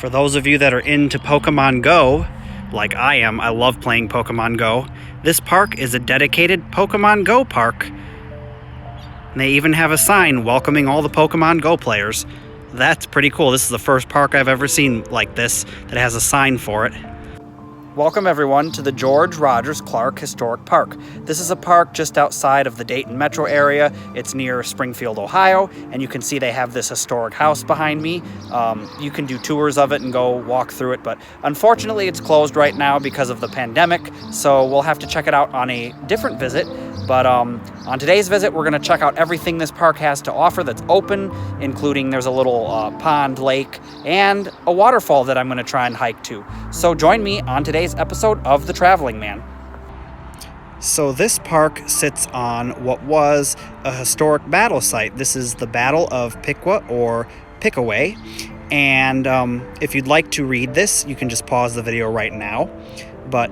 For those of you that are into Pokemon Go, like I am, I love playing Pokemon Go, this park is a dedicated Pokemon Go park. And they even have a sign welcoming all the Pokemon Go players. That's pretty cool. This is the first park I've ever seen like this that has a sign for it. Welcome everyone to the George Rogers Clark Historic Park. This is a park just outside of the Dayton metro area. It's near Springfield, Ohio, and you can see they have this historic house behind me. You can do tours of it and go walk through it, but unfortunately it's closed right now because of the pandemic, so we'll have to check it out on a different visit. But on today's visit, we're going to check out everything this park has to offer that's open, including there's a little pond, lake, and a waterfall that I'm going to try and hike to. So join me on today's episode of The Traveling Man. So this park sits on what was a historic battle site. This is the Battle of Piqua or Pickaway. And if you'd like to read this, you can just pause the video right now. But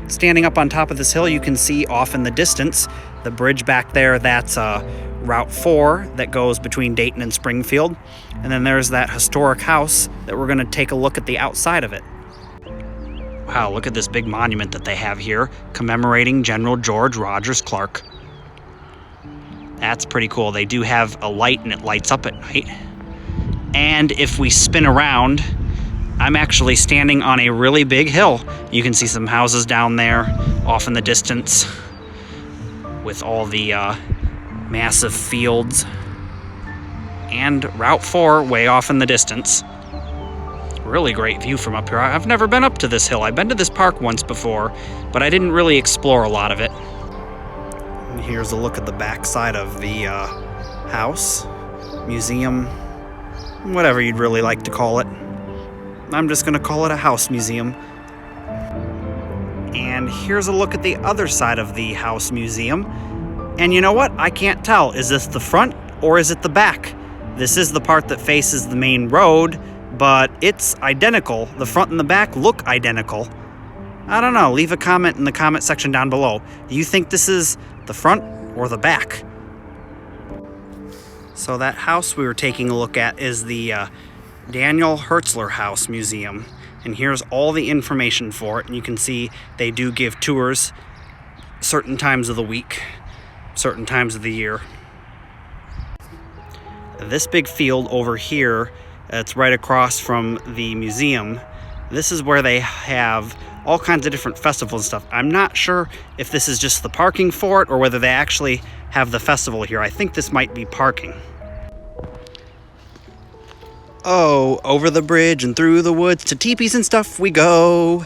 standing up on top of this hill, you can see off in the distance the bridge back there. That's Route 4 that goes between Dayton and Springfield. And then there's that historic house that we're going to take a look at the outside of it. Wow, look at this big monument that they have here commemorating General George Rogers Clark. That's pretty cool. They do have a light and it lights up at night. And if we spin around, I'm actually standing on a really big hill. You can see some houses down there off in the distance with all the massive fields and Route 4 way off in the distance. Really great view from up here. I've never been up to this hill. I've been to this park once before, but I didn't really explore a lot of it. And here's a look at the back side of the house, museum, whatever you'd really like to call it. I'm just going to call it a house museum. And here's a look at the other side of the house museum. And you know what? I can't tell. Is this the front or is it the back? This is the part that faces the main road, but it's identical. The front and the back look identical. I don't know. Leave a comment in the comment section down below. Do you think this is the front or the back? So that house we were taking a look at is the Daniel Hertzler House Museum, and here's all the information for it. And you can see they do give tours certain times of the week, certain times of the year. This big field over here, it's right across from the museum. This is where they have all kinds of different festivals and stuff. I'm not sure if this is just the parking for it or whether they actually have the festival here. I think this might be parking. Oh, over the bridge and through the woods to teepees and stuff we go.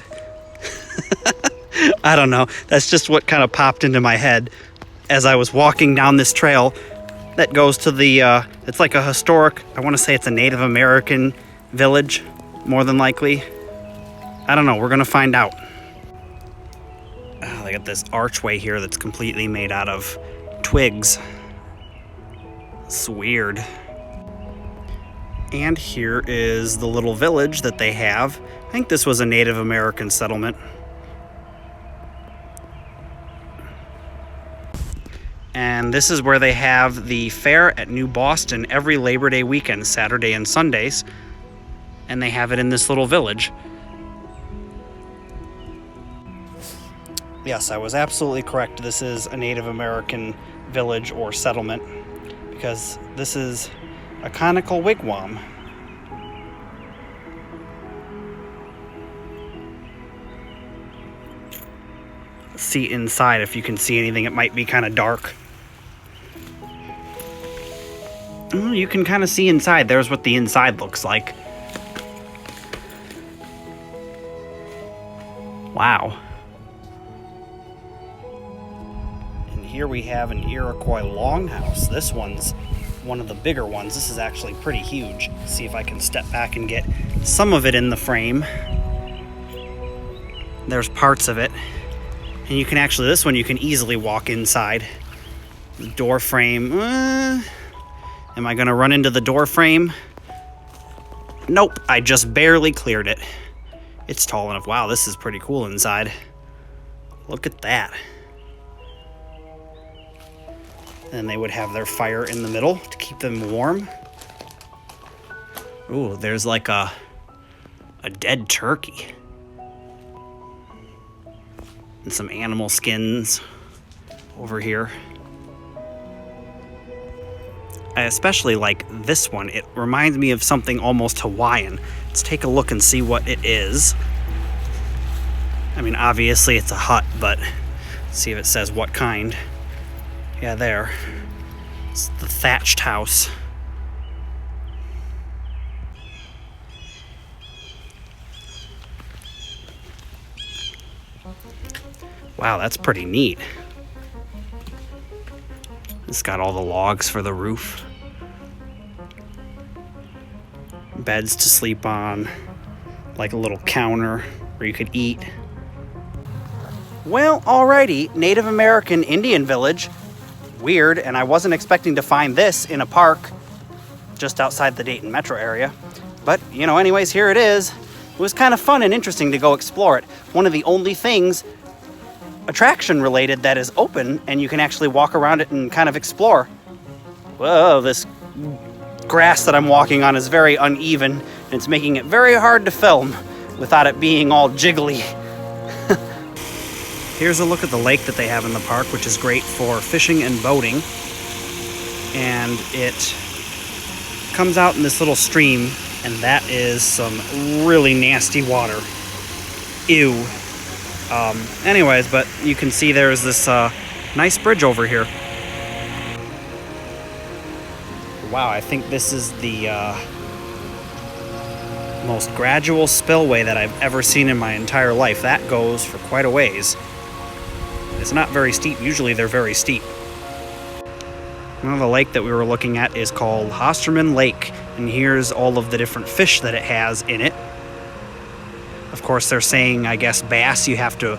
I don't know. That's just what kind of popped into my head as I was walking down this trail that goes to the, it's like a historic, I want to say it's a Native American village, more than likely. I don't know. We're going to find out. Oh, they got this archway here that's completely made out of twigs. It's weird. And here is the little village that they have. I think this was a Native American settlement. And this is where they have the fair at New Boston every Labor Day weekend, Saturday and Sundays. And they have it in this little village. Yes, I was absolutely correct. This is a Native American village or settlement because this is a conical wigwam. Let's see inside if you can see anything. It might be kind of dark. You can kind of see inside. There's what the inside looks like. Wow. And here we have an Iroquois longhouse. This one's one of the bigger ones. This is actually pretty huge. Let's see if I can step back and get some of it in the frame. There's parts of it. And you can actually, this one you can easily walk inside. The door frame. Am I going to run into the door frame? Nope, I just barely cleared it. It's tall enough. Wow, this is pretty cool inside. Look at that. And they would have their fire in the middle to keep them warm. Ooh, there's like a dead turkey. And some animal skins over here. I especially like this one. It reminds me of something almost Hawaiian. Let's take a look and see what it is. I mean, obviously it's a hut, but let's see if it says what kind. Yeah, there. It's the thatched house. Wow, that's pretty neat. It's got all the logs for the roof. Beds to sleep on. Like a little counter where you could eat. Well, alrighty, Native American Indian village. Weird, and I wasn't expecting to find this in a park just outside the Dayton metro area. But, you know, anyways, here it is. It was kind of fun and interesting to go explore it. One of the only things attraction related that is open, and you can actually walk around it and kind of explore. Whoa, this grass that I'm walking on is very uneven, and it's making it very hard to film without it being all jiggly. Here's a look at the lake that they have in the park, which is great for fishing and boating. And it comes out in this little stream, and that is some really nasty water. Ew. Anyways, but you can see there's this nice bridge over here. Wow, I think this is the most gradual spillway that I've ever seen in my entire life. That goes for quite a ways. It's not very steep. Usually they're very steep. Well, the lake that we were looking at is called Hosterman Lake, and here's all of the different fish that it has in it. Of course, they're saying, I guess, bass, you have to,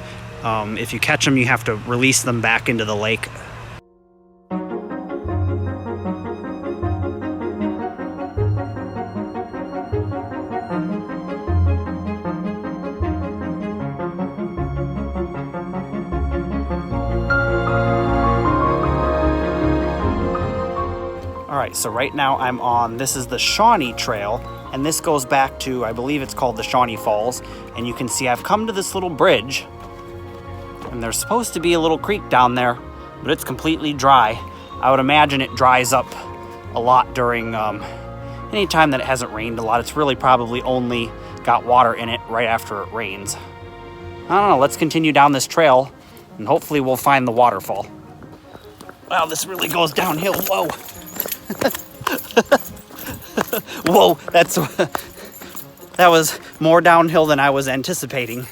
if you catch them, you have to release them back into the lake. All right, so right now I'm on, this is the Shawnee Trail, and this goes back to, I believe it's called the Shawnee Falls, and you can see I've come to this little bridge, and there's supposed to be a little creek down there, but it's completely dry. I would imagine it dries up a lot during any time that it hasn't rained a lot. It's really probably only got water in it right after it rains. I don't know, let's continue down this trail, and hopefully we'll find the waterfall. Wow, this really goes downhill, whoa. Whoa, that was more downhill than I was anticipating.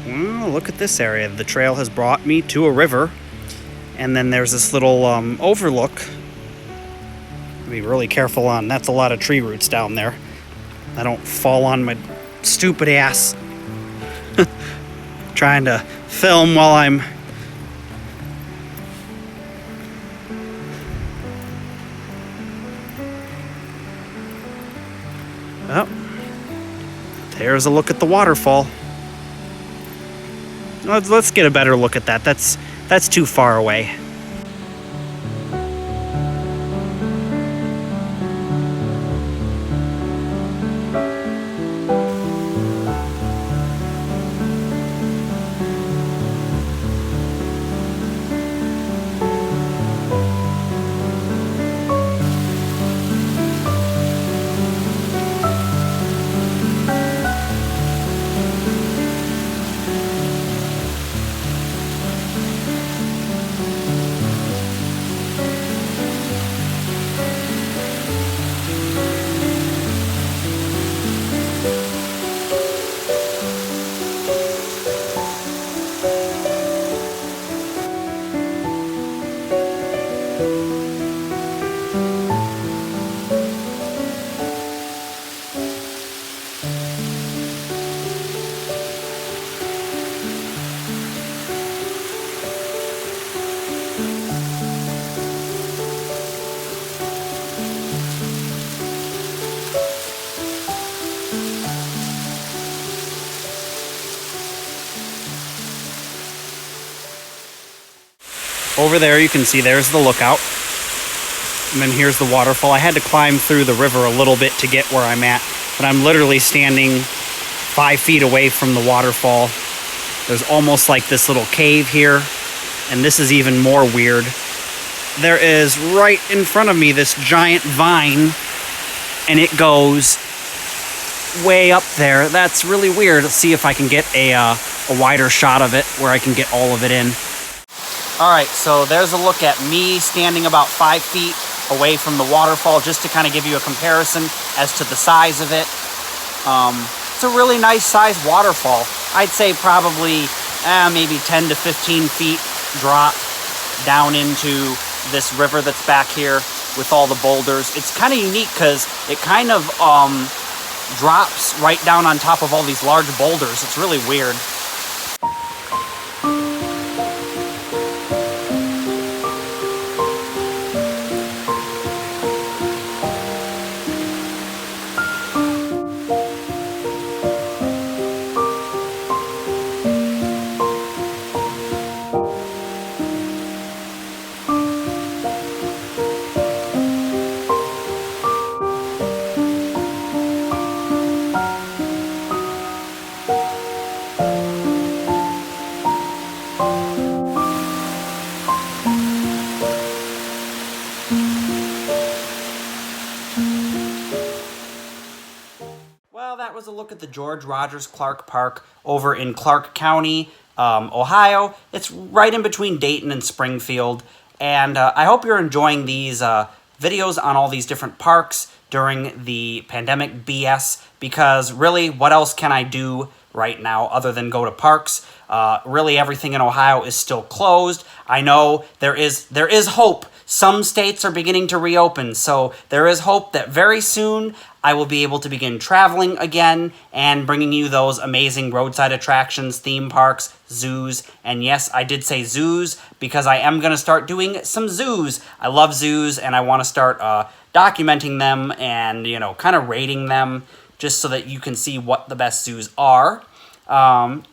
Well, look at this area. The trail has brought me to a river, and then there's this little overlook. Be really careful on, that's a lot of tree roots down there. I don't fall on my stupid ass trying to film while I'm oh, there's a look at the waterfall. Let's get a better look at that. That's too far away. Over there you can see there's the lookout. And then here's the waterfall. I had to climb through the river a little bit to get where I'm at, but I'm literally standing 5 feet away from the waterfall. There's almost like this little cave here, and this is even more weird. There is right in front of me this giant vine, and it goes way up there. That's really weird. Let's see if I can get a wider shot of it where I can get all of it in. All right, so there's a look at me standing about 5 feet away from the waterfall, just to kind of give you a comparison as to the size of it. It's a really nice sized waterfall. I'd say probably maybe 10 to 15 feet drop down into this river that's back here with all the boulders. It's kind of unique because it kind of drops right down on top of all these large boulders. It's really weird. Well, that was a look at the George Rogers Clark Park over in Clark County, Ohio. It's right in between Dayton and Springfield. And I hope you're enjoying these videos on all these different parks during the pandemic BS, because really, what else can I do right now other than go to parks? Really, everything in Ohio is still closed. I know there is hope. Some states are beginning to reopen, so there is hope that very soon I will be able to begin traveling again and bringing you those amazing roadside attractions, theme parks, zoos. And yes, I did say zoos because I am going to start doing some zoos. I love zoos, and I want to start documenting them and, you know, kind of rating them just so that you can see what the best zoos are.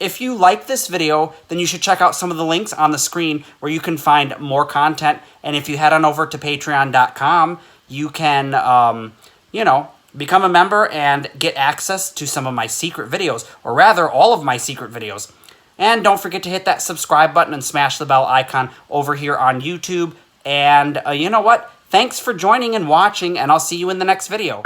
If you like this video, then you should check out some of the links on the screen where you can find more content. And if you head on over to patreon.com, you can, you know, become a member and get access to some of my secret videos, or rather all of my secret videos. And don't forget to hit that subscribe button and smash the bell icon over here on YouTube. And you know what? Thanks for joining and watching, and I'll see you in the next video.